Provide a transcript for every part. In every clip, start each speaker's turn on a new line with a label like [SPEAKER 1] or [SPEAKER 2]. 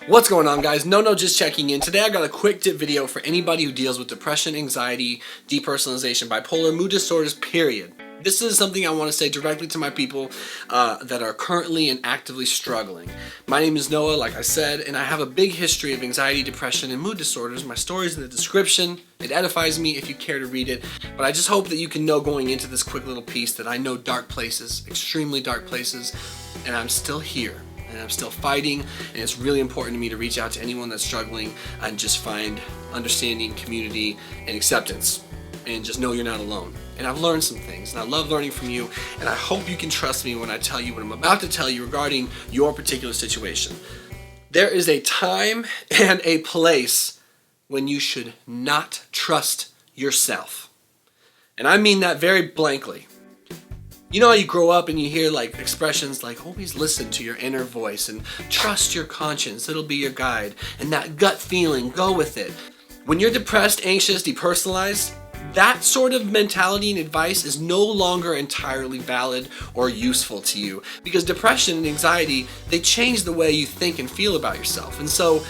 [SPEAKER 1] What's going on, guys? No, just checking in. Today I got a quick tip video for anybody who deals with depression, anxiety, depersonalization, bipolar, mood disorders, period. This is something I want to say directly to my people that are currently and actively struggling. My name is Noah, like I said, and I have a big history of anxiety, depression, and mood disorders. My story's in the description. It edifies me if you care to read it, but I just hope that you can know going into this quick little piece that I know dark places, extremely dark places, and I'm still here. And I'm still fighting, and it's really important to me to reach out to anyone that's struggling and just find understanding, community, and acceptance, and just know you're not alone. And I've learned some things, and I love learning from you, and I hope you can trust me when I tell you what I'm about to tell you regarding your particular situation. There is a time and a place when you should not trust yourself. And I mean that very blankly. You know how you grow up and you hear like expressions like always listen to your inner voice and trust your conscience, it'll be your guide, and that gut feeling, go with it. When you're depressed, anxious, depersonalized, that sort of mentality and advice is no longer entirely valid or useful to you, because depression and anxiety, they change the way you think and feel about yourself. And so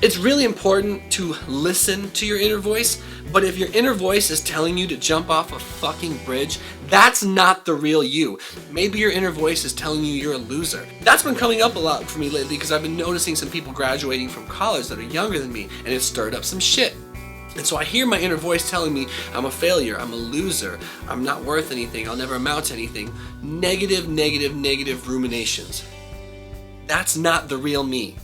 [SPEAKER 1] it's really important to listen to your inner voice, but if your inner voice is telling you to jump off a fucking bridge, that's not the real you. Maybe your inner voice is telling you you're a loser. That's been coming up a lot for me lately because I've been noticing some people graduating from college that are younger than me, and it stirred up some shit. And so I hear my inner voice telling me I'm a failure, I'm a loser, I'm not worth anything, I'll never amount to anything. Negative ruminations. That's not the real me.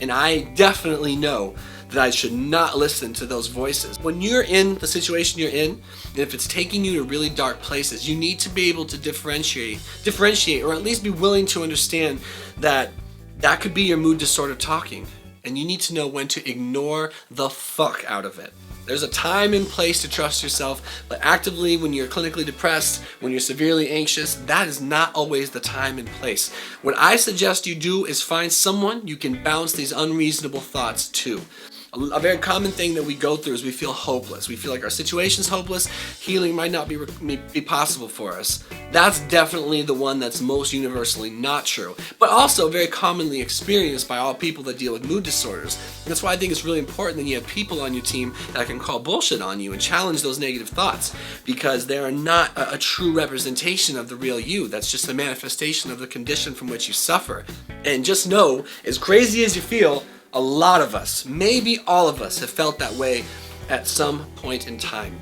[SPEAKER 1] And I definitely know that I should not listen to those voices. When you're in the situation you're in, and if it's taking you to really dark places, you need to be able to differentiate, or at least be willing to understand that that could be your mood disorder talking. And you need to know when to ignore the fuck out of it. There's a time and place to trust yourself, but actively when you're clinically depressed, when you're severely anxious, that is not always the time and place. What I suggest you do is find someone you can bounce these unreasonable thoughts to. A very common thing that we go through is we feel hopeless. We feel like our situation's hopeless, healing might not be possible for us. That's definitely the one that's most universally not true, but also very commonly experienced by all people that deal with mood disorders. And that's why I think it's really important that you have people on your team that can call bullshit on you and challenge those negative thoughts, because they are not a true representation of the real you. That's just a manifestation of the condition from which you suffer. And just know, as crazy as you feel, a lot of us, maybe all of us, have felt that way at some point in time.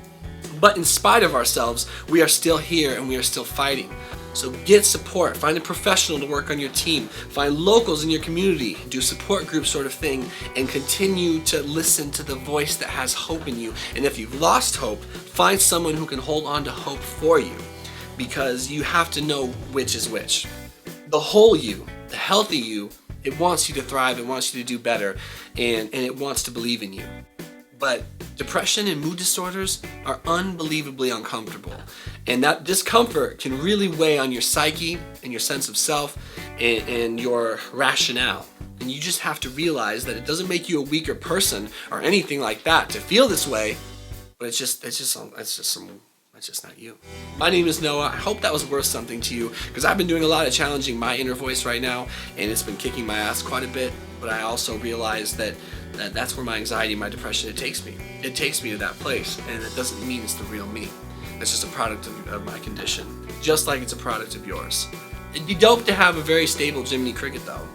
[SPEAKER 1] But in spite of ourselves, we are still here and we are still fighting. So get support, find a professional to work on your team, find locals in your community, do support group sort of thing, and continue to listen to the voice that has hope in you. And if you've lost hope, find someone who can hold on to hope for you, because you have to know which is which. The whole you, the healthy you, it wants you to thrive, it wants you to do better, and it wants to believe in you. But depression and mood disorders are unbelievably uncomfortable. And that discomfort can really weigh on your psyche and your sense of self and your rationale. And you just have to realize that it doesn't make you a weaker person or anything like that to feel this way, but it's just not you. My name is Noah. I hope that was worth something to you, because I've been doing a lot of challenging my inner voice right now, and it's been kicking my ass quite a bit. But I also realize that that's where my anxiety, my depression, it takes me. It takes me to that place, and it doesn't mean it's the real me. It's just a product of my condition, just like it's a product of yours. It'd be dope to have a very stable Jiminy Cricket, though,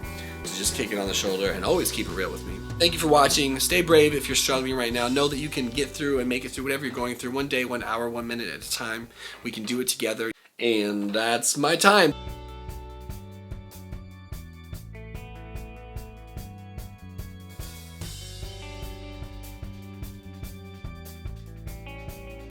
[SPEAKER 1] to just kick it on the shoulder and always keep it real with me. Thank you for watching. Stay brave if you're struggling right now. Know that you can get through and make it through whatever you're going through, 1 day, 1 hour, 1 minute at a time. We can do it together. And that's my time.